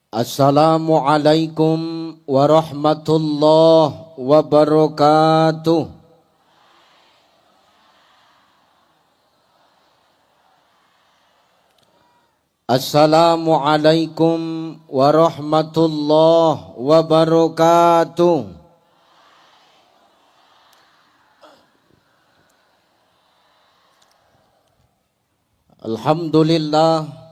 Assalamualaikum warahmatullahi wabarakatuh. Assalamualaikum warahmatullahi wabarakatuh. Alhamdulillah.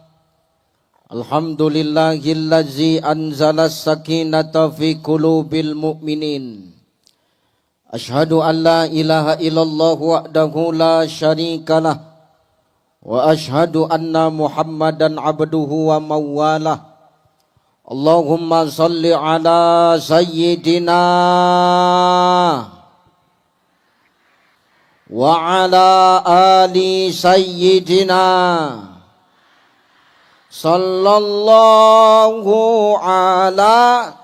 Alhamdulillahillazi anzala sakinata fi qulubil mu'minin. Ashhadu an la ilaha illallah wahdahu la syarikalah. Wa ashhadu anna Muhammadan abduhu wa mawalah. Allahumma salli ala sayyidina wa ala ali sayyidina. Sallallahu ala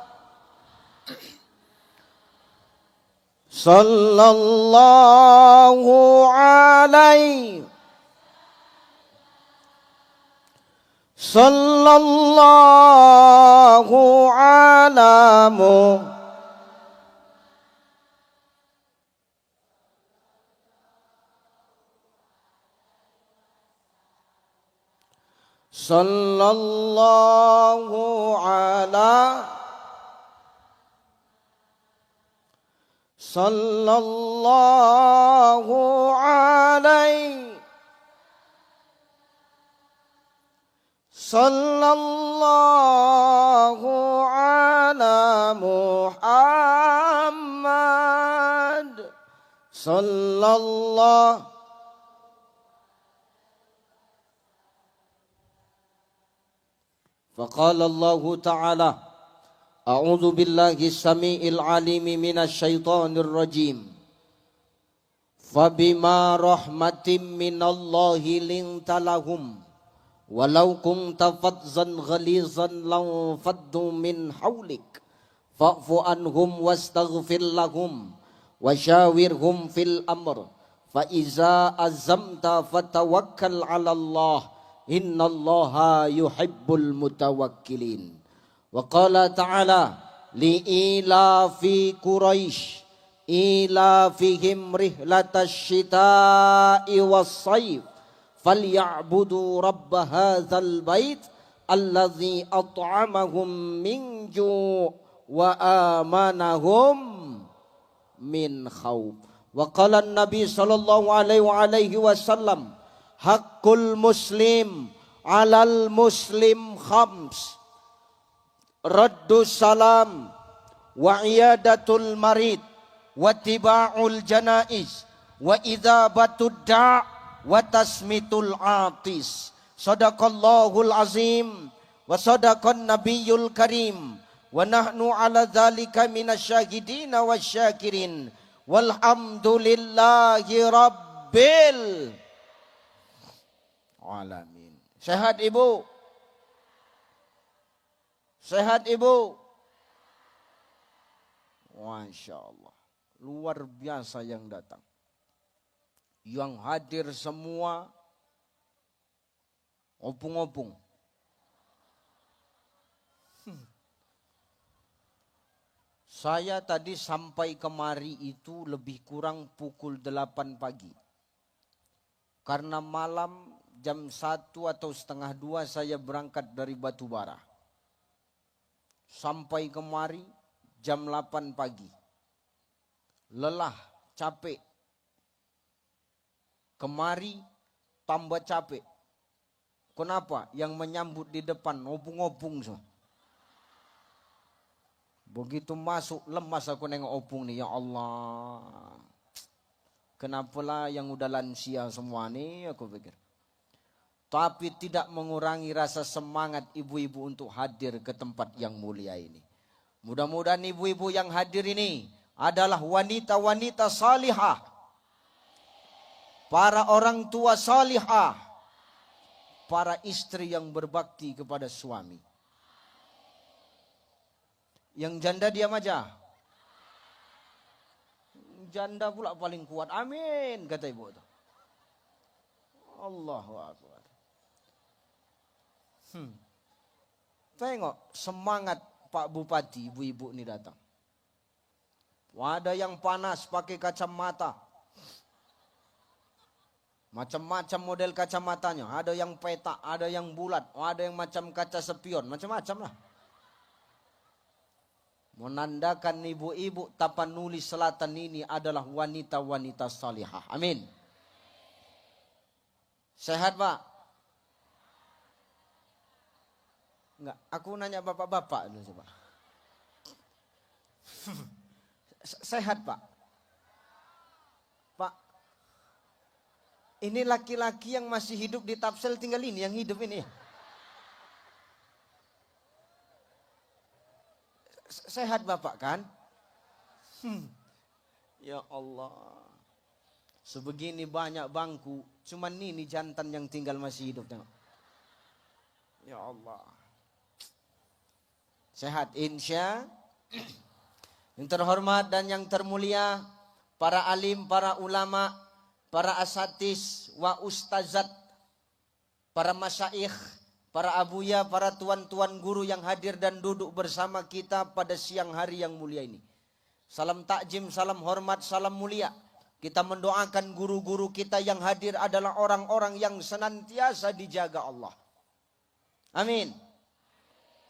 Sallallahu alaihi Sallallahu alamu Sallallahu ala Sallallahu alaihi Sallallahu ala Muhammad Sallallahu. Faqala Allah Ta'ala A'udzu billahi samiil alim minasy syaithanir rajim. Fabima rahmatim minallahi linta lahum walau kunta fadzan ghalizan law faddu min haulik fa'fu anhum wastaghfir lahum wasyawirhum fil amr fa iza azamta fatawakkal 'ala Allah innallaha yuhibbul mutawakkilin. Wa qala ta'ala li ilafi Quraisy ilafihim rihlatash shita'i was-sayf falyabudu rabb hadzal bait allazi at'amahum min ju' wa amanahum min khauf. Wa qala an-nabi sallallahu alaihi wasallam haqqul muslim alal muslim khams raddu salam wa iyadatul marid wa tiba'ul janaiz wa idzabatud da' wa tasmitul atis. Sadaqallahul azim wa sadaqan nabiyyul karim wa nahnu ala dzalika minasyahidin wasyakirin walhamdulillahi rabbil alamin. Sehat ibu? Sehat ibu? Masya Allah. Luar biasa yang datang. Yang hadir semua opung-opung. Saya tadi sampai kemari itu lebih kurang pukul 8 pagi. Karena malam jam 1 atau setengah 2 saya berangkat dari Batubara. Sampai kemari jam 8 pagi. Lelah, capek. Kemari tambah capek. Kenapa? Yang menyambut di depan opung-opung semua. Begitu masuk lemas aku nengok opung nih, ya Allah. Kenapalah yang udah lansia semua nih, aku pikir. Tapi tidak mengurangi rasa semangat ibu-ibu untuk hadir ke tempat yang mulia ini. Mudah-mudahan ibu-ibu yang hadir ini adalah wanita-wanita salihah. Para orang tua salihah. Para istri yang berbakti kepada suami. Yang janda diam aja. Janda pula paling kuat. Amin, kata ibu. Allahu Akbar. Tengok semangat Pak Bupati, ibu-ibu ini datang. Ada yang panas pakai kacamata. Macam-macam model kacamatanya. Ada yang petak, ada yang bulat, ada yang macam kaca spion, macam-macam lah. Menandakan ibu-ibu Tapanuli Selatan ini adalah wanita-wanita salihah. Amin. Sehat, Pak? Enggak, aku nanya bapak-bapak dulu coba. Sehat, Pak? Pak, ini laki-laki yang masih hidup di Tapsel tinggal ini, yang hidup ini. Sehat Bapak kan? Ya Allah. Sebegini banyak bangku, cuman ini jantan yang tinggal masih hidup. Tengok. Ya Allah. Sehat insya. Yang terhormat dan yang termulia, para alim, para ulama, para asatis, wa ustazat, para masyaikh, para abuya, para tuan-tuan guru yang hadir dan duduk bersama kita pada siang hari yang mulia ini. Salam takjim, salam hormat, salam mulia. Kita mendoakan guru-guru kita yang hadir adalah orang-orang yang senantiasa dijaga Allah. Amin.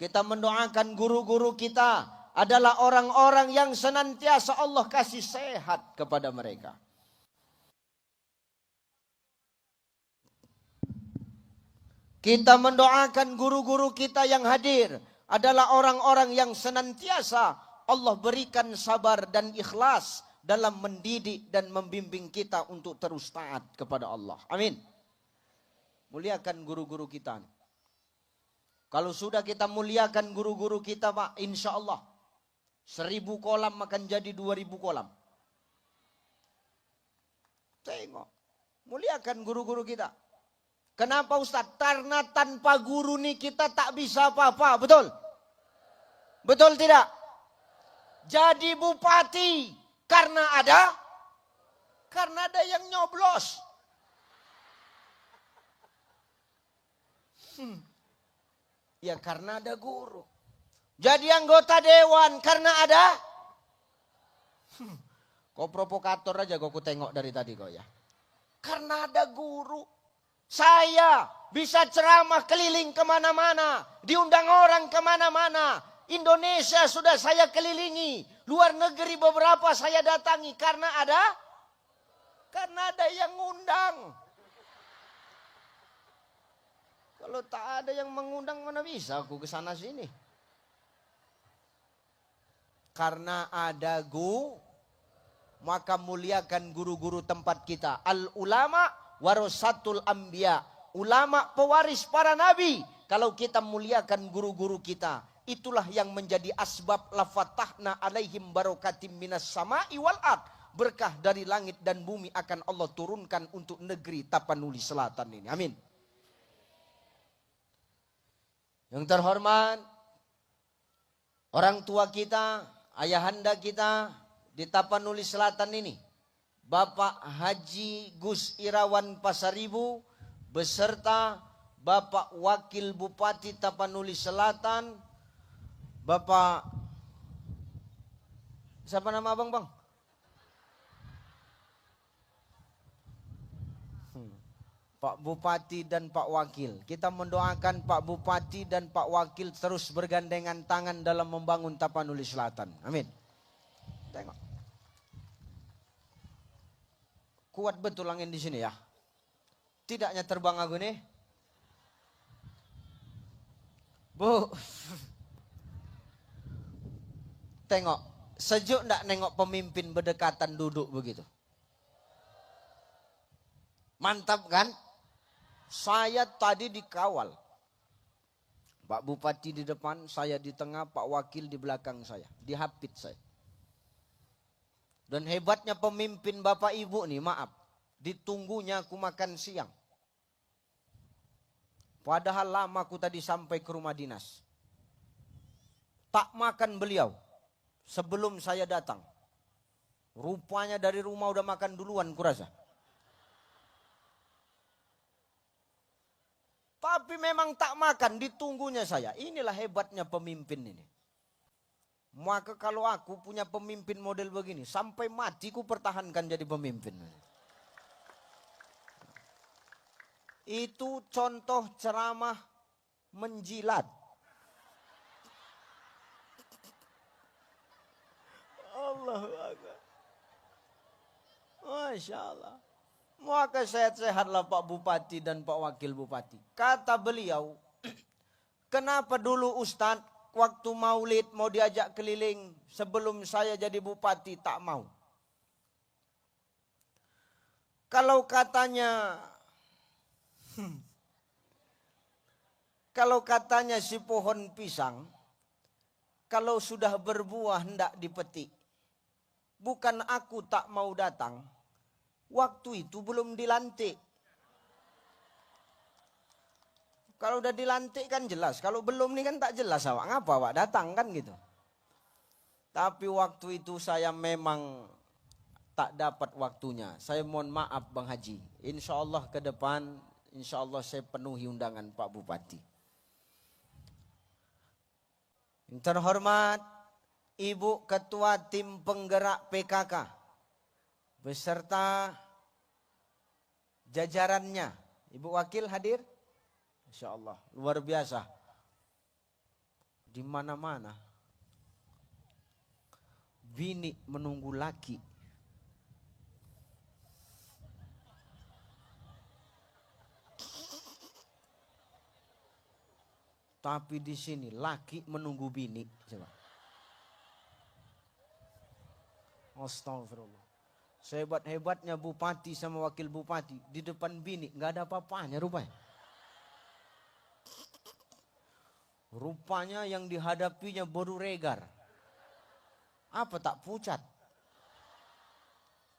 Kita mendoakan guru-guru kita adalah orang-orang yang senantiasa Allah kasih sehat kepada mereka. Kita mendoakan guru-guru kita yang hadir adalah orang-orang yang senantiasa Allah berikan sabar dan ikhlas dalam mendidik dan membimbing kita untuk terus taat kepada Allah. Amin. Muliakan guru-guru kita. Kalau sudah kita muliakan guru-guru kita, Pak, insya Allah 1000 kolam akan jadi 2000 kolam. Tengok. Muliakan guru-guru kita. Kenapa Ustaz? Karena tanpa guru nih kita tak bisa apa-apa. Betul? Betul tidak? Jadi bupati karena ada yang nyoblos. Ya karena ada guru. Jadi anggota dewan karena ada. Kau provokator aja kau tengok dari tadi kau ya. Karena ada guru. Saya bisa ceramah keliling kemana-mana. Diundang orang kemana-mana. Indonesia sudah saya kelilingi. Luar negeri beberapa saya datangi. Karena ada yang ngundang. Kalau tak ada yang mengundang mana bisa aku ke sana sini. Karena ada maka muliakan guru-guru tempat kita. Al ulama warasatul anbiya. Ulama pewaris para nabi. Kalau kita muliakan guru-guru kita, itulah yang menjadi asbab lafatahna alaihim barokatim minas sama'i wal ard. Berkah dari langit dan bumi akan Allah turunkan untuk negeri Tapanuli Selatan ini. Amin. Yang terhormat, orang tua kita, ayahanda kita di Tapanuli Selatan ini, Bapak Haji Gus Irawan Pasaribu beserta Bapak Wakil Bupati Tapanuli Selatan, Bapak siapa nama abang, Bang? Pak Bupati dan Pak Wakil. Kita mendoakan Pak Bupati dan Pak Wakil terus bergandengan tangan dalam membangun Tapanuli Selatan. Amin. Tengok. Kuat betul angin di sini ya. Tidaknya terbang aku nih. Bu. Tengok. Sejuk enggak nengok pemimpin berdekatan duduk begitu? Mantap kan? Saya tadi dikawal. Pak Bupati di depan, saya di tengah, Pak Wakil di belakang saya. Dihapit saya. Dan hebatnya pemimpin Bapak Ibu nih, maaf. Ditunggunya aku makan siang. Padahal lama aku tadi sampai ke rumah dinas. Tak makan beliau sebelum saya datang. Rupanya dari rumah udah makan duluan kurasa. Tapi memang tak makan, ditunggunya saya. Inilah hebatnya pemimpin ini. Maka kalau aku punya pemimpin model begini, sampai mati ku pertahankan jadi pemimpin. Itu contoh ceramah menjilat. Allahu Akbar. Masya Allah. Maka sehat-sehatlah Pak Bupati dan Pak Wakil Bupati. Kata beliau, kenapa dulu Ustadz waktu maulid mau diajak keliling sebelum saya jadi bupati tak mau. Kalau katanya si pohon pisang, kalau sudah berbuah hendak dipetik. Bukan aku tak mau datang. Waktu itu belum dilantik. Kalau udah dilantik kan jelas. Kalau belum nih kan tak jelas awak. Ngapa awak datang kan gitu. Tapi waktu itu saya memang tak dapat waktunya. Saya mohon maaf Bang Haji. Insya Allah ke depan, insya Allah saya penuhi undangan Pak Bupati. Yang terhormat Ibu Ketua Tim Penggerak PKK. Beserta jajarannya. Ibu Wakil hadir? Insya Allah, luar biasa. Di mana-mana bini menunggu laki. Tapi di sini laki menunggu bini. Coba. Astagfirullah. Sehebat-hebatnya bupati sama wakil bupati, di depan bini nggak ada apa-apanya rupanya. Rupanya yang dihadapinya baru regar. Apa tak pucat?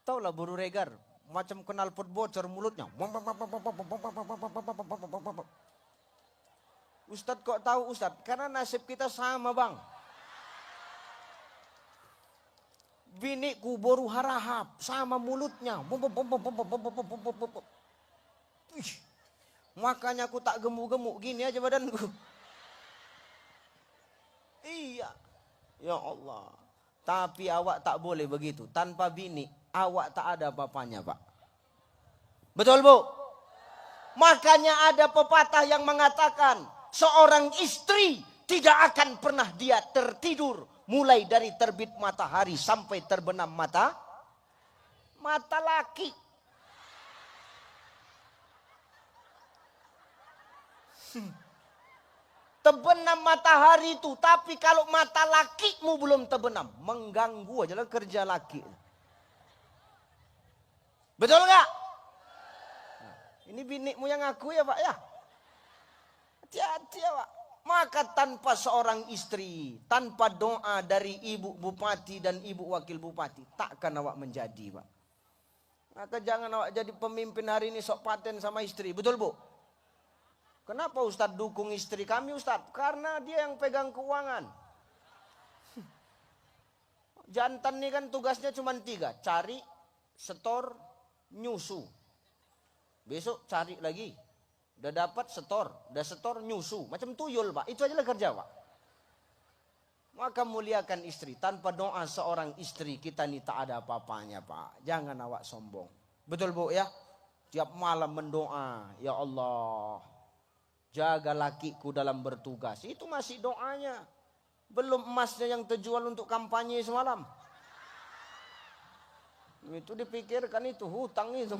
Taulah baru regar, macam kenal pot bocor mulutnya. Ustadz kok tahu Ustadz? Karena nasib kita sama bang. Biniku baru harahap sama mulutnya. Makanya aku tak gemuk-gemuk gini aja badanku. Iya. Ya Allah. Tapi awak tak boleh begitu. Tanpa bini awak tak ada apa-apanya Pak. Betul Bu? Makanya ada pepatah yang mengatakan seorang istri tidak akan pernah dia tertidur mulai dari terbit matahari sampai terbenam mata laki. Terbenam matahari itu, tapi kalau mata lakimu belum terbenam, mengganggu aja lah kerja laki. Betul nggak? Nah, ini binimu yang ngaku ya Pak ya. Hati-hati ya Pak. Maka tanpa seorang istri, tanpa doa dari ibu bupati dan ibu wakil bupati, takkan awak menjadi Pak. Maka jangan awak jadi pemimpin hari ini sok paten sama istri. Betul Bu? Kenapa Ustadz dukung istri kami Ustadz? Karena dia yang pegang keuangan. Jantan ini kan tugasnya cuma 3. Cari, setor, nyusu. Besok cari lagi. Udah dapat setor, udah setor nyusu, macam tuyul Pak, itu aja lah kerja Pak. Maka muliakan istri, tanpa doa seorang istri kita ini tak ada apa-apanya Pak. Jangan awak sombong. Betul Bu ya? Tiap malam mendoa, ya Allah, jaga lakiku dalam bertugas. Itu masih doanya. Belum emasnya yang terjual untuk kampanye semalam. Itu dipikirkan itu, hutang itu.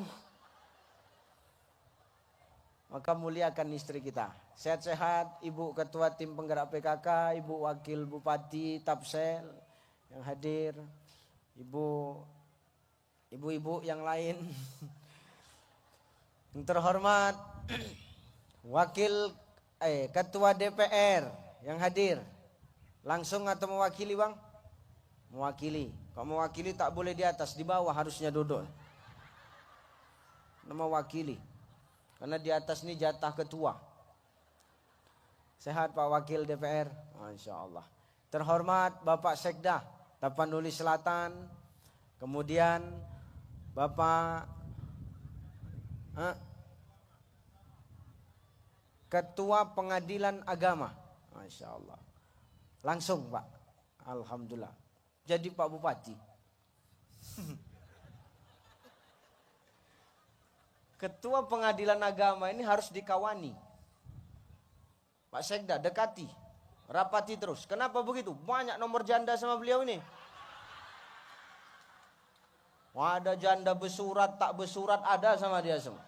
Maka muliakan istri kita. Sehat-sehat Ibu Ketua Tim Penggerak PKK, Ibu Wakil Bupati Tapsel yang hadir, ibu-ibu yang lain. Yang terhormat Ketua DPR yang hadir. Langsung atau mewakili Bang? Mewakili. Kalau mewakili tak boleh di atas, di bawah harusnya duduk. Nama wakili. Karena di atas ini jatah ketua. Sehat Pak Wakil DPR. Masya Allah. Terhormat Bapak Sekda Tapanuli Selatan. Kemudian Bapak Ketua Pengadilan Agama. Masya Allah. Langsung Pak. Alhamdulillah. Jadi Pak Bupati. Ketua Pengadilan Agama ini harus dikawani. Pak Sekda dekati. Rapati terus. Kenapa begitu? Banyak nomor janda sama beliau ini. Ada janda bersurat, tak bersurat ada sama dia semua.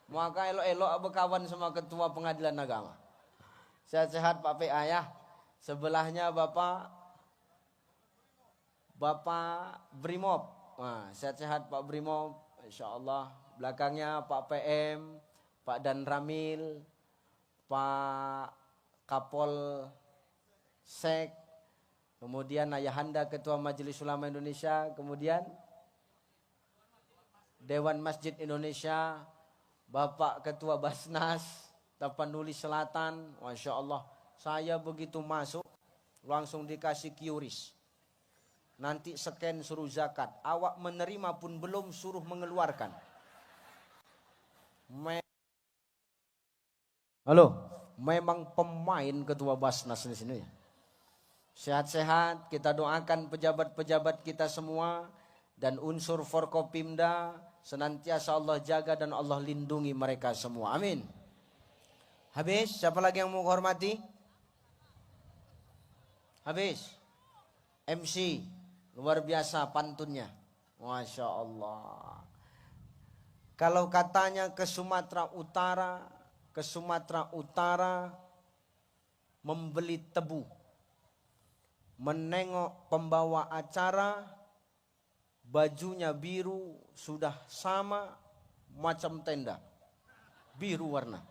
Maka elok-elok berkawan sama Ketua Pengadilan Agama. Sehat-sehat Pak PA ya. Sebelahnya Bapak Brimob. Nah, sehat-sehat Pak Brimob. Insya Allah. Belakangnya Pak PM, Pak Dan Ramil, Pak Kapol Sek, kemudian Ayahanda Ketua Majelis Ulama Indonesia, kemudian Dewan Masjid Indonesia, Bapak Ketua Basnas, Tapanuli Selatan. Masya Allah, saya begitu masuk langsung dikasih QRIS. Nanti scan suruh zakat. Awak menerima pun belum suruh mengeluarkan. Halo, memang pemain Ketua Basnas di sini. Sehat-sehat, kita doakan pejabat-pejabat kita semua dan unsur Forkopimda senantiasa Allah jaga dan Allah lindungi mereka semua. Amin. Habis, siapa lagi yang mau hormati? Habis. MC, luar biasa pantunnya. Masya Allah. Kalau katanya ke Sumatera Utara membeli tebu, menengok pembawa acara, bajunya biru sudah sama macam tenda, biru warna.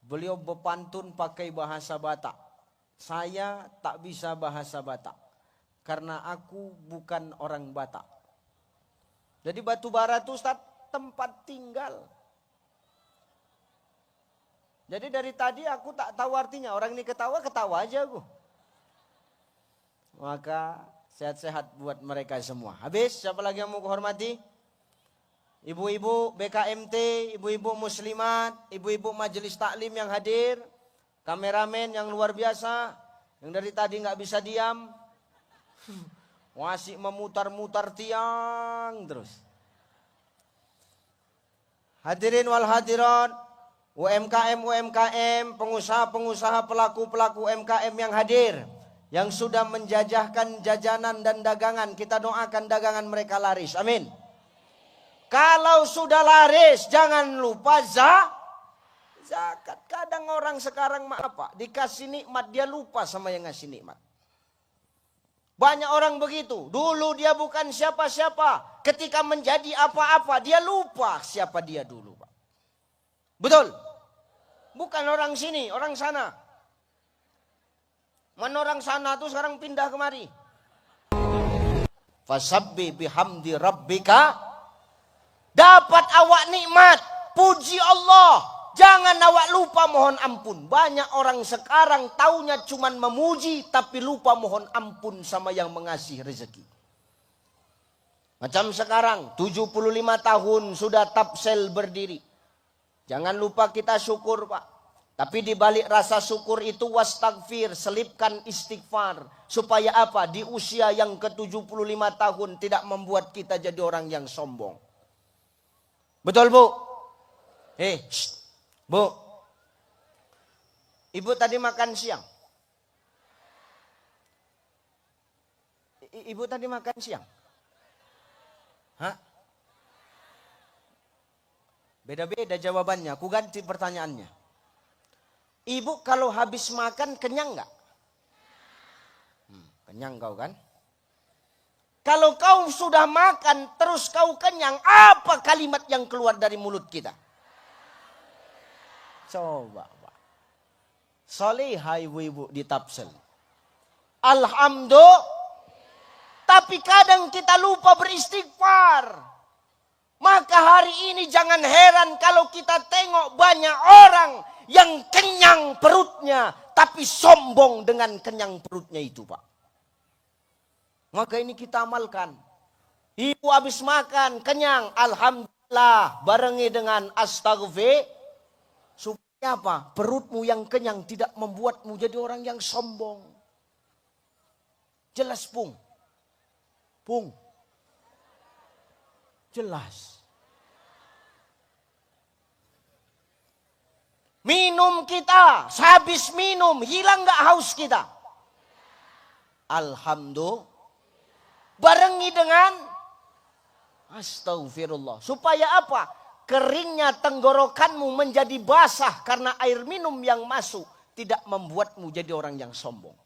Beliau berpantun pakai bahasa Batak. Saya tak bisa bahasa Batak karena aku bukan orang Batak. Jadi batu bara itu Ustaz tempat tinggal. Jadi dari tadi aku tak tahu artinya. Orang ini ketawa aja aku. Maka sehat-sehat buat mereka semua. Habis, siapa lagi yang mau kuhormati? Ibu-ibu BKMT, ibu-ibu muslimat, ibu-ibu majelis taklim yang hadir, kameramen yang luar biasa, yang dari tadi nggak bisa diam, masih memutar-mutar tiang terus. Hadirin wal hadirat, UMKM, pengusaha-pengusaha, pelaku-pelaku UMKM yang hadir, yang sudah menjajahkan jajanan dan dagangan, kita doakan dagangan mereka laris. Amin. Kalau sudah laris, jangan lupa zakat. Kadang orang sekarang apa? Dikasih nikmat, dia lupa sama yang ngasih nikmat. Banyak orang begitu. Dulu dia bukan siapa-siapa. Ketika menjadi apa-apa, dia lupa siapa dia dulu, Pak. Betul? Bukan orang sini, orang sana. Mana orang sana tuh sekarang pindah kemari. Fasabbi bihamdi rabbika. Dapat awak nikmat, puji Allah. Jangan awak lupa mohon ampun. Banyak orang sekarang taunya cuman memuji tapi lupa mohon ampun sama yang mengasih rezeki. Macam sekarang 75 tahun sudah Tapsel berdiri. Jangan lupa kita syukur, Pak. Tapi di balik rasa syukur itu wastagfir, selipkan istighfar. Supaya apa? Di usia yang ke-75 tahun tidak membuat kita jadi orang yang sombong. Betul, Bu? Bu. Ibu tadi makan siang. Ibu tadi makan siang. Hah? Beda-beda jawabannya. Aku ganti pertanyaannya. Ibu kalau habis makan kenyang nggak? Kenyang kau kan? Kalau kau sudah makan terus kau kenyang, apa kalimat yang keluar dari mulut kita? Coba, Pak. Solihah ibu-ibu di Tapsel. Alhamdulillah. Tapi kadang kita lupa beristighfar. Maka hari ini jangan heran kalau kita tengok banyak orang yang kenyang perutnya, tapi sombong dengan kenyang perutnya itu, Pak. Maka ini kita amalkan. Ibu habis makan, kenyang, alhamdulillah, barengi dengan astaghfir. Apa? Perutmu yang kenyang tidak membuatmu jadi orang yang sombong. Jelas, Pung? Pung? Jelas. Minum kita, sehabis minum, hilang gak haus kita? Alhamdulillah. Barengi dengan astagfirullah. Supaya apa? Keringnya tenggorokanmu menjadi basah karena air minum yang masuk tidak membuatmu jadi orang yang sombong.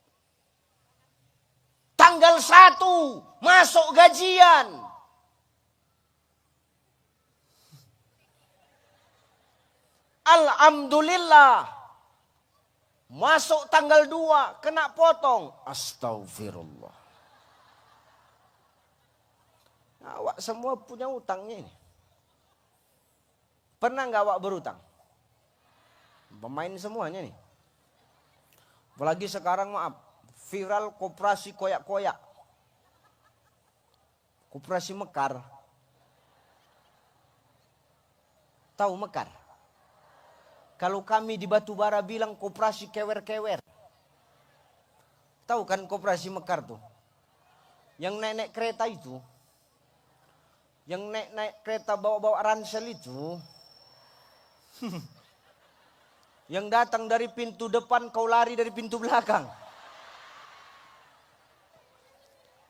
Tanggal 1 masuk gajian. Alhamdulillah. Masuk tanggal 2 kena potong. Astagfirullah. Awak semua punya utangnya ini. Pernah nggak awak berutang? Pemain semuanya nih. Apalagi sekarang maaf, viral koperasi koyak-koyak. Koperasi Mekar. Tahu Mekar? Kalau kami di Batubara bilang koperasi kewer-kewer. Tahu kan koperasi Mekar tuh? Yang naik-naik kereta itu. Yang naik-naik kereta bawa-bawa ransel itu. Yang datang dari pintu depan, kau lari dari pintu belakang.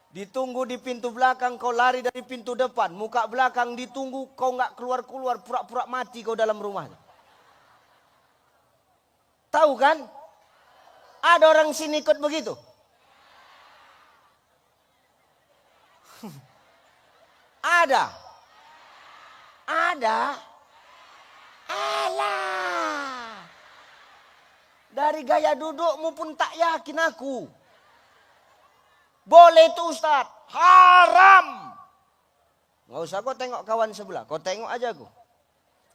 Ditunggu di pintu belakang, kau lari dari pintu depan. Muka belakang ditunggu, kau nggak keluar-keluar, pura-pura mati kau dalam rumahnya. Tahu kan? Ada orang sini ikut begitu. Ada. Alah. Dari gaya dudukmu pun tak yakin aku. Boleh tuh Ustaz. Haram. Gak usah kau tengok kawan sebelah. Kau tengok aja aku.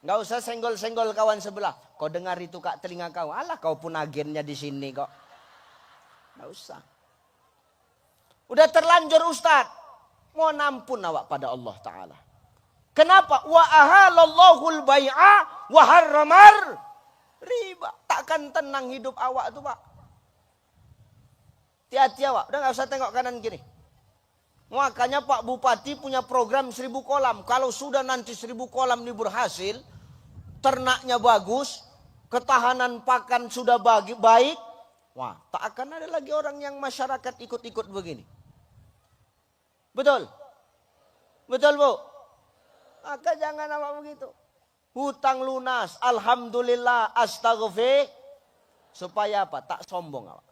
Gak usah senggol-senggol kawan sebelah. Kau dengar itu kak telinga kau. Alah kau pun agennya di sini kok. Gak usah. Udah terlanjur Ustaz. Mohon ampun awak pada Allah Ta'ala. Kenapa? Wa ahalallahul bai'a wa harramar riba. Takkan tenang hidup awak tuh Pak. Hati-hati awak. Udah gak usah tengok kanan kiri. Makanya Pak Bupati punya program 1000 kolam. Kalau sudah nanti 1000 kolam ini berhasil. Ternaknya bagus. Ketahanan pakan sudah baik. Wah, tak akan ada lagi orang yang masyarakat ikut-ikut begini. Betul? Betul Bu? Maka jangan awak begitu. Hutang lunas. Alhamdulillah. Astaghfir. Supaya apa? Tak sombong awak.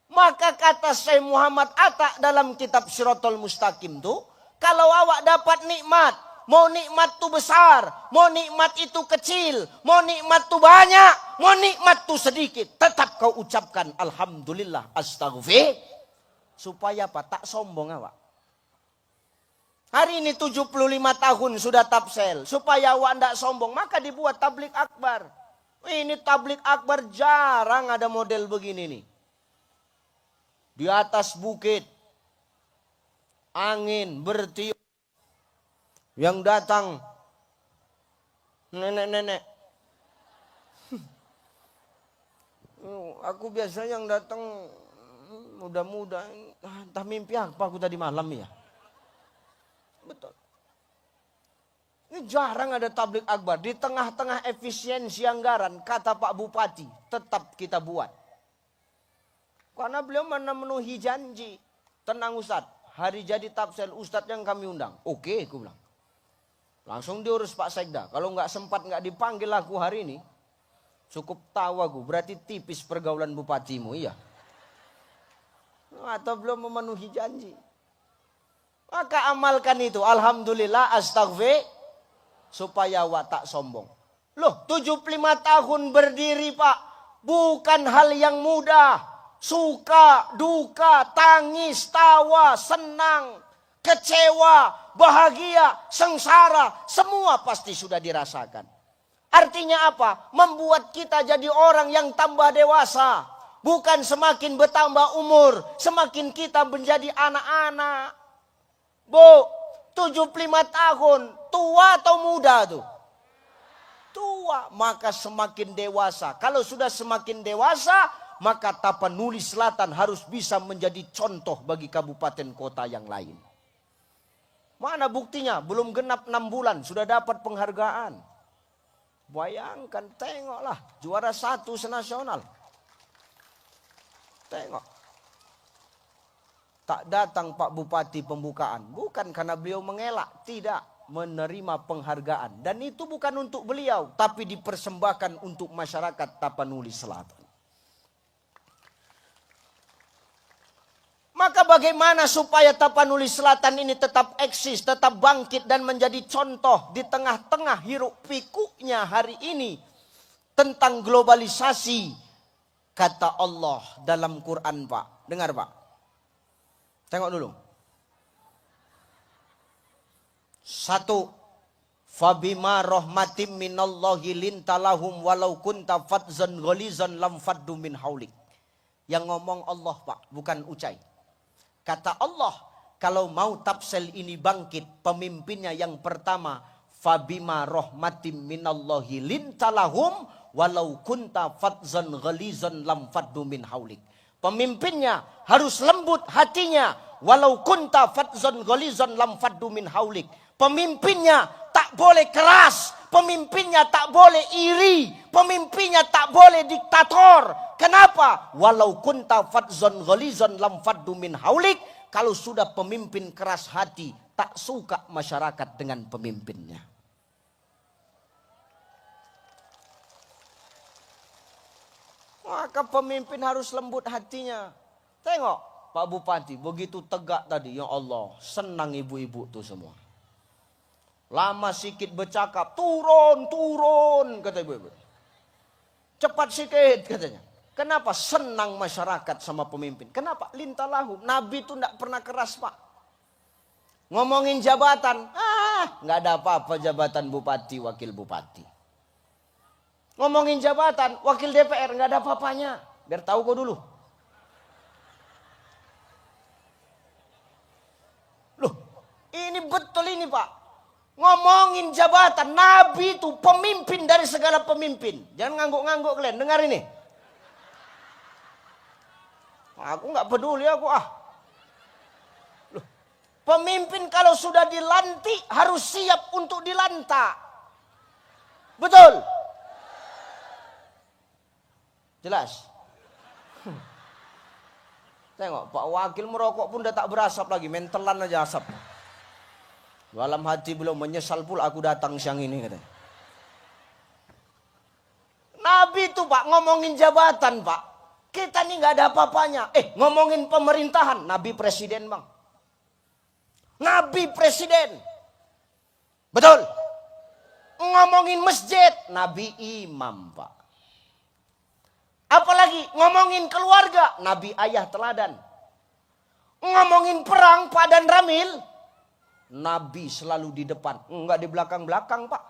Maka kata Syekh Muhammad Atta dalam kitab Siratul Mustaqim tuh. Kalau awak dapat nikmat. Mau nikmat tuh besar. Mau nikmat itu kecil. Mau nikmat tuh banyak. Mau nikmat tuh sedikit. Tetap kau ucapkan. Alhamdulillah. Astaghfir. Supaya apa? Tak sombong awak. Hari ini 75 tahun sudah tapsel. Supaya awak tidak sombong. Maka dibuat tablik akbar. Ini tablik akbar jarang ada model begini nih. Di atas bukit. Angin bertiup. Yang datang. Nenek-nenek. Aku biasanya yang datang muda-muda. Entah mimpi apa aku tadi malam ya. Betul. Ini jarang ada tablik akbar. Di tengah-tengah efisiensi anggaran, kata Pak Bupati, tetap kita buat. Karena beliau memenuhi janji. Tenang Ustadz, hari jadi tapsel Ustadz yang kami undang. Oke, aku bilang. Langsung diurus Pak Sekda. Kalau nggak sempat nggak dipanggil aku hari ini, cukup tahu aku. Berarti tipis pergaulan bupatimu, iya. Atau belum memenuhi janji. Maka amalkan itu. Alhamdulillah, astaghfir. Supaya awak tak sombong. Loh, 75 tahun berdiri Pak. Bukan hal yang mudah. Suka, duka, tangis, tawa, senang, kecewa, bahagia, sengsara. Semua pasti sudah dirasakan. Artinya apa? Membuat kita jadi orang yang tambah dewasa. Bukan semakin bertambah umur. Semakin kita menjadi anak-anak. Bu, 75 tahun. Tua atau muda tuh? Tua. tua, maka semakin dewasa. Kalau sudah semakin dewasa, maka Tapanuli Selatan harus bisa menjadi contoh bagi kabupaten kota yang lain. Mana buktinya? Belum genap 6 bulan sudah dapat penghargaan. Bayangkan, tengoklah, juara 1 senasional. Tengok. Tak datang Pak Bupati pembukaan. Bukan karena beliau mengelak. Tidak. Menerima penghargaan. Dan itu bukan untuk beliau. Tapi dipersembahkan untuk masyarakat Tapanuli Selatan. Maka bagaimana supaya Tapanuli Selatan ini tetap eksis. Tetap bangkit dan menjadi contoh. Di tengah-tengah hiruk pikuknya hari ini. Tentang globalisasi. Kata Allah dalam Quran, Pak. Dengar, Pak. Tengok dulu. 1. Fabima rahmatim minallahi lintalahum walau kunta fadzan ghalizan lam faddu min haulik. Yang ngomong Allah, Pak, bukan Ucai. Kata Allah, kalau mau Tapsel ini bangkit, pemimpinnya yang pertama, fabima rahmatim minallahi lintalahum walau kunta fadzan ghalizan lam faddu min haulik. Pemimpinnya harus lembut hatinya. Walau kunta fadzan ghalizan lam faddu min haulik. Pemimpinnya tak boleh keras. Pemimpinnya tak boleh iri. Pemimpinnya tak boleh diktator. Kenapa? Walau kunta fadzan ghalizan lam faddu min haulik. Kalau sudah pemimpin keras hati, tak suka masyarakat dengan pemimpinnya. Maka pemimpin harus lembut hatinya. Tengok Pak Bupati begitu tegak tadi. Ya Allah, senang ibu-ibu tuh semua. Lama sikit bercakap, turun kata ibu-ibu. Cepat sikit katanya. Kenapa? Senang masyarakat sama pemimpin. Kenapa? Lintalahum. Nabi itu tidak pernah keras, Pak. Ngomongin jabatan, nggak ada apa-apa jabatan bupati, wakil bupati. Ngomongin jabatan, wakil DPR nggak ada apa-apanya. Biar tahu kau dulu. Loh, ini betul ini Pak. Ngomongin jabatan, Nabi itu pemimpin dari segala pemimpin. Jangan ngangguk-ngangguk kalian, dengar ini. Aku nggak peduli aku Loh, pemimpin kalau sudah dilantik harus siap untuk dilantak. Betul? Jelas? Tengok, Pak Wakil merokok pun udah tak berasap lagi. Mentelan aja asap. Dalam hati belum menyesal pula aku datang siang ini katanya. Nabi itu Pak ngomongin jabatan Pak. Kita nih gak ada apa-apanya. Ngomongin pemerintahan. Nabi presiden Bang. Nabi presiden. Betul? Ngomongin masjid. Nabi imam Pak. Apalagi ngomongin keluarga, Nabi ayah teladan. Ngomongin perang, Pak dan Ramil, Nabi selalu di depan, enggak di belakang-belakang, Pak.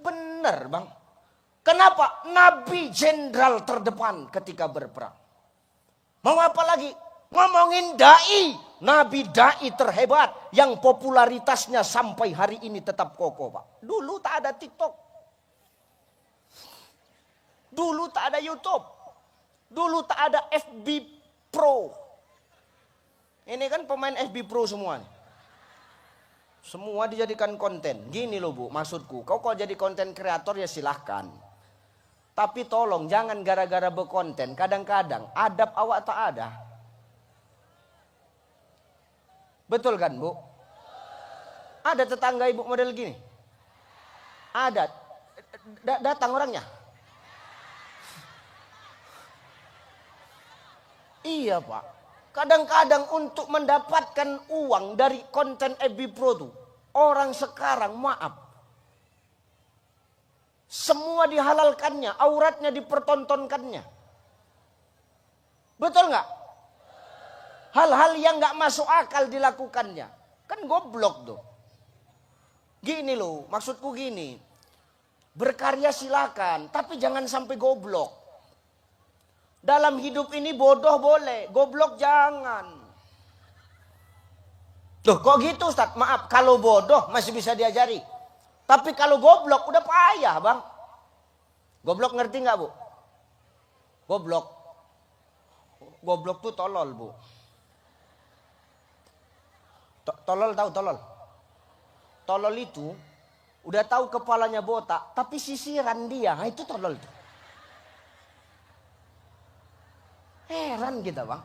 Bener, Bang. Kenapa? Nabi jenderal terdepan ketika berperang. Mau apa lagi? Ngomongin dai, Nabi dai terhebat yang popularitasnya sampai hari ini tetap kokoh, Pak. Dulu tak ada TikTok. Dulu tak ada YouTube. Dulu tak ada FB Pro. Ini kan pemain FB Pro semua nih. Semua dijadikan konten. Gini loh Bu, maksudku. Kau kalau jadi konten kreator ya silahkan. Tapi tolong jangan gara-gara berkonten. Kadang-kadang adab awak tak ada. Betul kan Bu? Ada tetangga ibu model gini? Ada. Datang orangnya? Iya Pak. Kadang-kadang untuk mendapatkan uang dari konten FB Pro tuh. Orang sekarang maaf. Semua dihalalkannya. Auratnya dipertontonkannya. Betul nggak? Hal-hal yang gak masuk akal dilakukannya. Kan goblok tuh. Gini loh, maksudku gini. Berkarya silakan, tapi jangan sampai goblok. Dalam hidup ini bodoh boleh, goblok jangan. Loh kok gitu Ustaz? Maaf, kalau bodoh masih bisa diajari. Tapi kalau goblok udah payah bang. Goblok ngerti nggak bu? Goblok. Goblok tuh tolol bu. Tolol tahu tolol? Tolol itu udah tahu kepalanya botak, tapi sisiran dia, nah itu tolol tuh. Heran kita bang.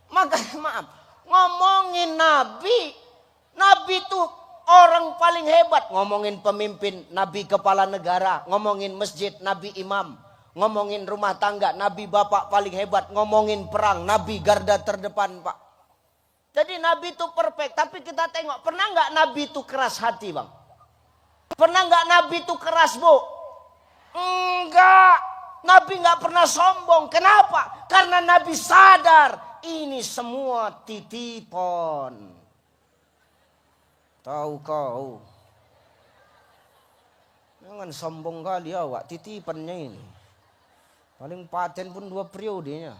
Maka maaf, ngomongin Nabi itu orang paling hebat. Ngomongin pemimpin, Nabi kepala negara. Ngomongin masjid, Nabi imam. Ngomongin rumah tangga, Nabi bapak paling hebat. Ngomongin perang, Nabi garda terdepan pak. Jadi Nabi itu perfect. Tapi kita tengok, pernah nggak Nabi itu keras hati bang? Pernah nggak Nabi itu keras bu? Enggak. Nabi nggak pernah sombong. Kenapa? Karena Nabi sadar ini semua titipan. Tahu kau. Jangan sombong kali awak, titipannya ini. Paling paten pun 2 periodenya.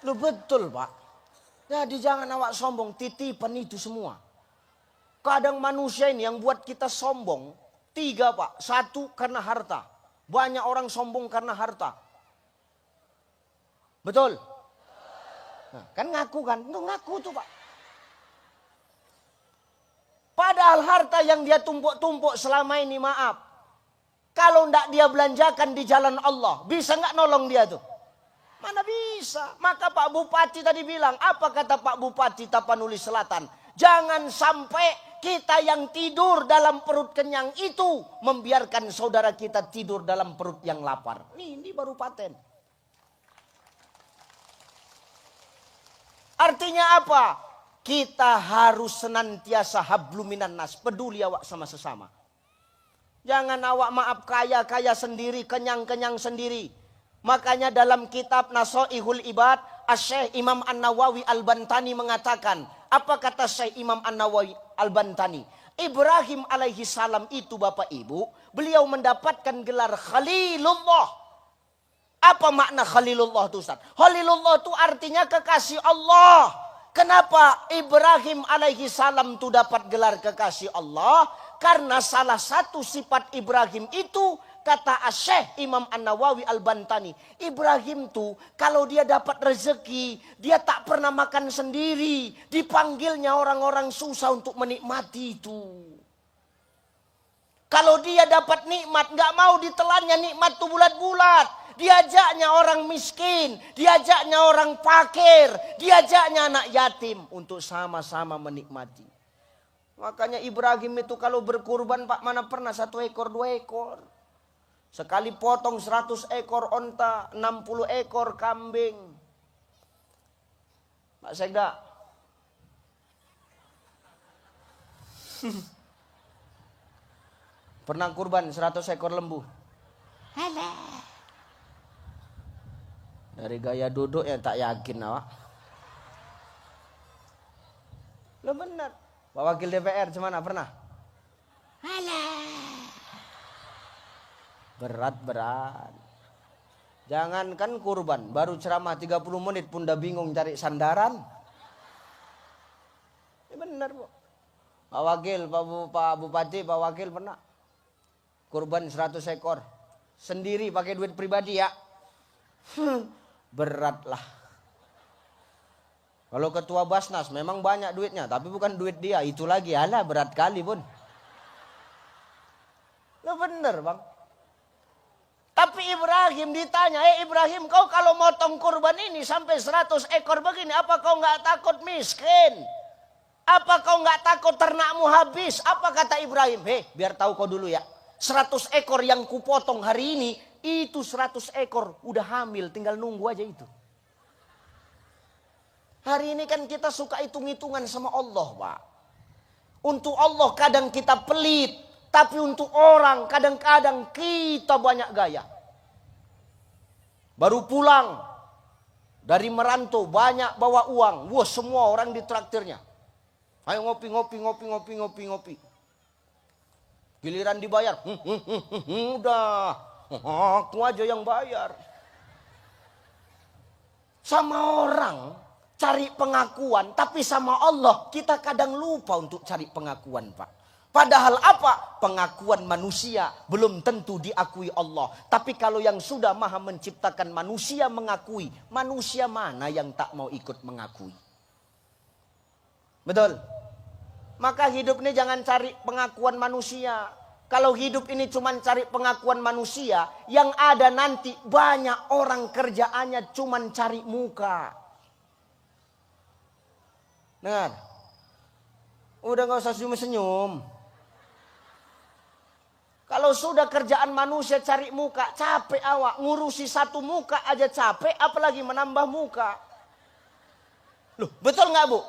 Lu betul pak. Jadi jangan awak sombong, titipan itu semua. Kadang manusia ini yang buat kita sombong 3 pak. 1 karena harta. Banyak orang sombong karena harta. Betul? Nah, kan ngaku kan? Itu ngaku tuh pak. Padahal harta yang dia tumpuk-tumpuk selama ini maaf. Kalau ndak dia belanjakan di jalan Allah. Bisa nggak nolong dia tuh? Mana bisa. Maka Pak Bupati tadi bilang. Apa kata Pak Bupati Tapanuli Selatan? Jangan sampai kita yang tidur dalam perut kenyang itu membiarkan saudara kita tidur dalam perut yang lapar. Ini baru paten. Artinya apa? Kita harus senantiasa habluminan nas. Peduli awak sama sesama. Jangan awak maaf kaya-kaya sendiri, kenyang-kenyang sendiri. Makanya dalam kitab Nasoihul Ibad, Syekh Imam An-Nawawi Al-Bantani mengatakan, apa kata Syekh Imam An-Nawawi Al-Bantani? Ibrahim alaihi salam itu Bapak Ibu, beliau mendapatkan gelar Khalilullah. Apa makna Khalilullah itu Ustaz? Khalilullah itu artinya kekasih Allah. Kenapa Ibrahim alaihi salam itu dapat gelar kekasih Allah? Karena salah satu sifat Ibrahim itu, kata Syekh Imam An-Nawawi Al-Bantani, Ibrahim tuh kalau dia dapat rezeki, dia tak pernah makan sendiri. Dipanggilnya orang-orang susah untuk menikmati itu. Kalau dia dapat nikmat, gak mau ditelannya nikmat tuh bulat-bulat. Diajaknya orang miskin, diajaknya orang fakir, diajaknya anak yatim untuk sama-sama menikmati. Makanya Ibrahim itu kalau berkurban Pak, mana pernah 1 ekor 2 ekor. Sekali potong 100 ekor onta, 60 ekor kambing. Pak Sekda. Pernah kurban 100 ekor lembu? Alah. Dari gaya duduk ya tak yakin awak. Lo benar. Pak Wakil DPR gimana pernah? Alah. Berat. Jangankan kurban, baru ceramah 30 menit pun udah bingung cari sandaran. Ya benar Bu. Pak Wakil, Pak Bupati, Pak Wakil pernah kurban 100 ekor. Sendiri pakai duit pribadi ya. Berat lah. Kalau ketua Basnas memang banyak duitnya, tapi bukan duit dia, itu lagi alah berat kali pun. Lo bener bang. Tapi Ibrahim ditanya, Ibrahim kau kalau motong kurban ini sampai 100 ekor begini, apa kau nggak takut miskin? Apa kau nggak takut ternakmu habis? Apa kata Ibrahim? Biar tahu kau dulu ya. 100 ekor yang kupotong hari ini, itu 100 ekor udah hamil, tinggal nunggu aja itu. Hari ini kan kita suka hitung-hitungan sama Allah Pak. Untuk Allah kadang kita pelit, tapi untuk orang kadang-kadang kita banyak gaya. Baru pulang dari merantau banyak bawa uang, wah semua orang ditraktirnya. Ayo ngopi. Giliran dibayar, udah Aku aja yang bayar. Sama orang cari pengakuan, tapi sama Allah kita kadang lupa untuk cari pengakuan, Pak. Padahal apa? Pengakuan manusia belum tentu diakui Allah. Tapi kalau yang sudah maha menciptakan manusia mengakui, manusia mana yang tak mau ikut mengakui? Betul? Maka hidup ini jangan cari pengakuan manusia. Kalau hidup ini cuma cari pengakuan manusia, yang ada nanti banyak orang kerjaannya cuma cari muka. Dengar. Udah gak usah senyum-senyum. Kalau sudah kerjaan manusia cari muka, capek awak. Ngurusi satu muka aja capek, apalagi menambah muka. Loh, betul gak, Bu?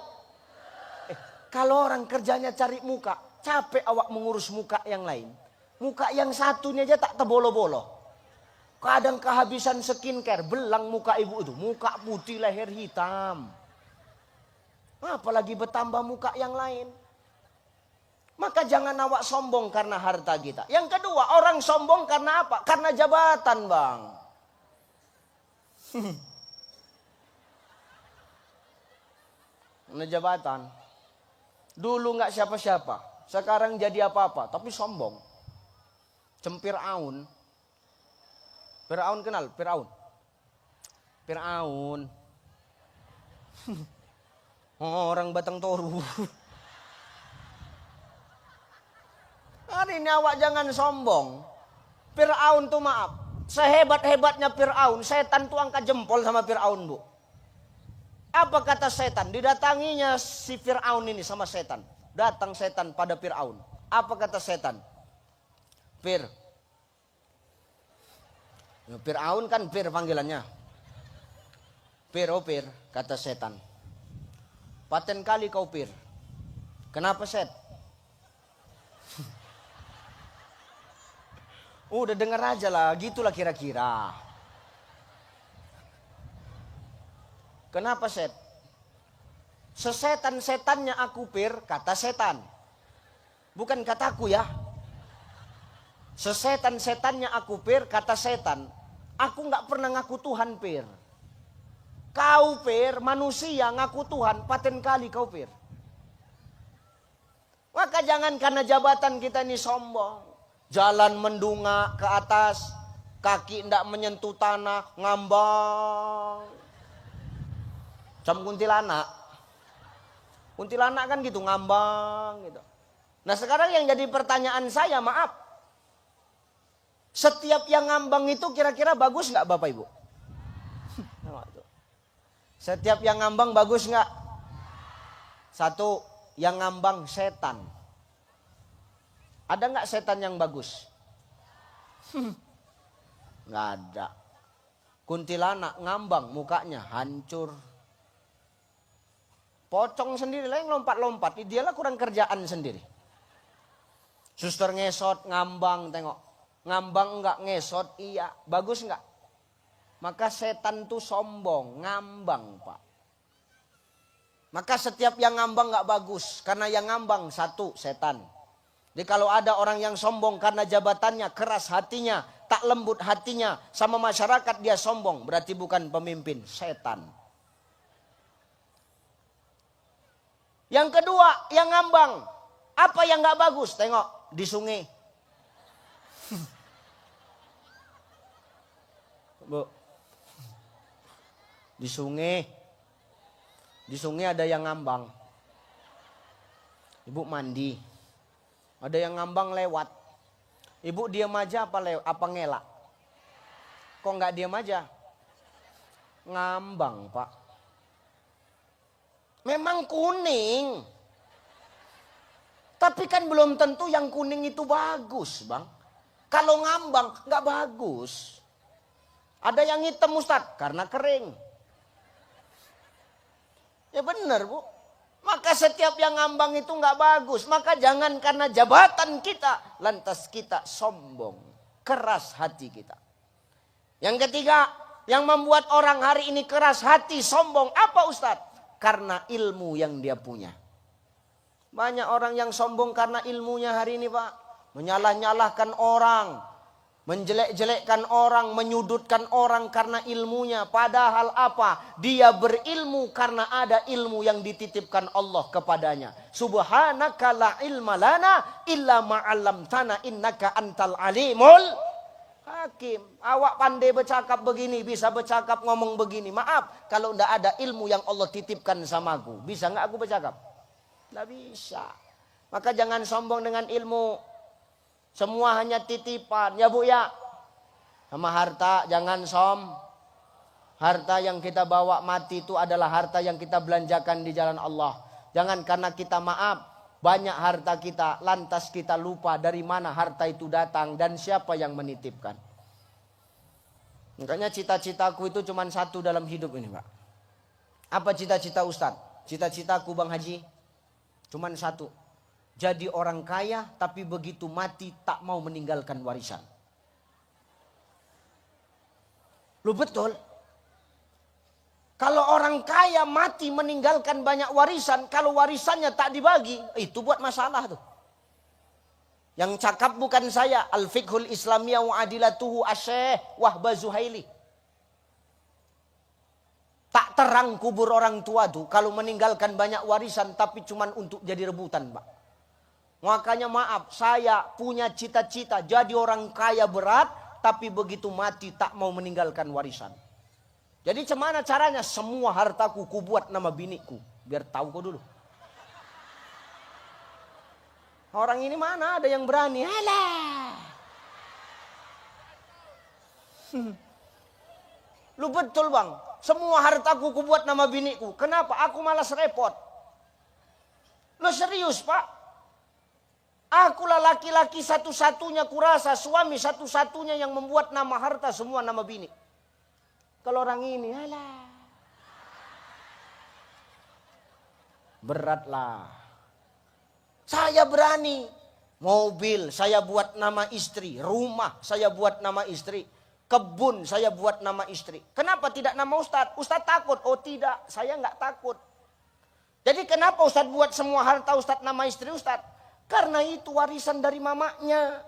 Kalau orang kerjanya cari muka, capek awak mengurus muka yang lain. Muka yang satunya aja tak tebolo-bolo. Kadang kehabisan skincare, belang muka ibu itu. Muka putih, leher hitam. Apalagi bertambah muka yang lain. Maka jangan awak sombong karena harta kita. Yang kedua, orang sombong karena apa? Karena jabatan, Bang. Karena jabatan. Dulu nggak siapa-siapa. Sekarang jadi apa-apa, tapi sombong. Fir'aun. Fir'aun kenal? Fir'aun. Fir'aun. Orang Batang Toru. Hari ini awak jangan sombong. Fir'aun tuh maaf. Sehebat-hebatnya Fir'aun, setan tuh angkat jempol sama Fir'aun, Bu. Apa kata setan? Didatanginya si Fir'aun ini sama setan. Datang setan pada Fir'aun. Apa kata setan? Fir'aun kan Fir panggilannya. Fir, kata setan. Paten kali kau Fir. Kenapa Set? Udah dengar aja lah, gitulah kira-kira. Kenapa Set? Sesetan-setannya aku Fir, kata setan. Bukan kataku ya. Sesetan-setannya aku Fir, kata setan. Aku gak pernah ngaku Tuhan Fir. Kau Fir, manusia ngaku Tuhan, paten kali kau Fir. Maka jangan karena jabatan kita ini sombong. Jalan mendungak ke atas, kaki ndak menyentuh tanah, ngambang. Cam kuntilanak. Kuntilanak kan gitu, ngambang gitu. Nah sekarang yang jadi pertanyaan saya, maaf. Setiap yang ngambang itu kira-kira bagus nggak Bapak Ibu? Setiap yang ngambang bagus nggak? Satu, yang ngambang setan. Ada nggak setan yang bagus? Nggak ada. Kuntilanak ngambang mukanya hancur. Pocong sendiri lah yang lompat-lompat. Dialah kurang kerjaan sendiri. Suster ngesot ngambang tengok. Ngambang enggak, ngesot iya. Bagus enggak? Maka setan tuh sombong, ngambang Pak. Maka setiap yang ngambang enggak bagus. Karena yang ngambang satu setan. Jadi kalau ada orang yang sombong karena jabatannya, keras hatinya, tak lembut hatinya, sama masyarakat dia sombong. Berarti bukan pemimpin, setan. Yang kedua, yang ngambang. Apa yang enggak bagus? Tengok, di sungai. Bu, di sungai ada yang ngambang. Ibu mandi, ada yang ngambang lewat. Ibu diam aja apa ngelak? Kok nggak diam aja? Ngambang Pak. Memang kuning, tapi kan belum tentu yang kuning itu bagus Bang. Kalau ngambang nggak bagus. Ada yang hitam Ustadz karena kering. Ya benar Bu. Maka setiap yang ngambang itu nggak bagus. Maka jangan karena jabatan kita lantas kita sombong, keras hati kita. Yang ketiga, yang membuat orang hari ini keras hati, sombong, apa Ustadz? Karena ilmu yang dia punya. Banyak orang yang sombong karena ilmunya hari ini Pak. Menyalah-nyalahkan orang. menjelek-jelekkan orang, menyudutkan orang karena ilmunya. Padahal apa? Dia berilmu karena ada ilmu yang dititipkan Allah kepadanya. Subhanaka la ilma lana illa ma'allamtana innaka antal alimul hakim. Awak pandai bercakap begini, bisa bercakap ngomong begini. Maaf, kalau tidak ada ilmu yang Allah titipkan sama aku. Bisa nggak aku bercakap? Tidak bisa. Maka jangan sombong dengan ilmu. Semua hanya titipan, ya Bu ya. Sama harta jangan Harta yang kita bawa mati itu adalah harta yang kita belanjakan di jalan Allah. Jangan karena kita maaf, banyak harta kita, lantas kita lupa dari mana harta itu datang dan siapa yang menitipkan. Makanya cita-citaku itu cuma satu dalam hidup ini Pak. Apa cita-cita Ustadz? Cita-citaku Bang Haji cuma satu. Jadi orang kaya tapi begitu mati tak mau meninggalkan warisan. Lu betul. Kalau orang kaya mati meninggalkan banyak warisan, kalau warisannya tak dibagi, itu buat masalah tuh. Yang cakap bukan saya, Al-Fiqhul Islamiyah wa Adilatuhu Asy-Syaikh Wahbah Zuhaili. Tak terang kubur orang tua tuh kalau meninggalkan banyak warisan tapi cuman untuk jadi rebutan, Pak. Makanya maaf, saya punya cita-cita jadi orang kaya berat, tapi begitu mati tak mau meninggalkan warisan. Jadi gimana caranya? Semua hartaku ku buat nama biniku, biar tahu kau dulu. Orang ini mana ada yang berani? Alah. Lu betul Bang, semua hartaku ku buat nama biniku. Kenapa? Aku malas repot. Lu serius Pak? Akulah laki-laki satu-satunya kurasa, suami satu-satunya yang membuat nama harta semua nama bini. Kalau orang ini, alah. Beratlah. Saya berani. Mobil saya buat nama istri, rumah saya buat nama istri, kebun saya buat nama istri. Kenapa tidak nama Ustadz? Ustadz takut. Oh tidak, saya nggak takut. Jadi kenapa Ustadz buat semua harta Ustadz nama istri Ustadz? Karena itu warisan dari mamanya.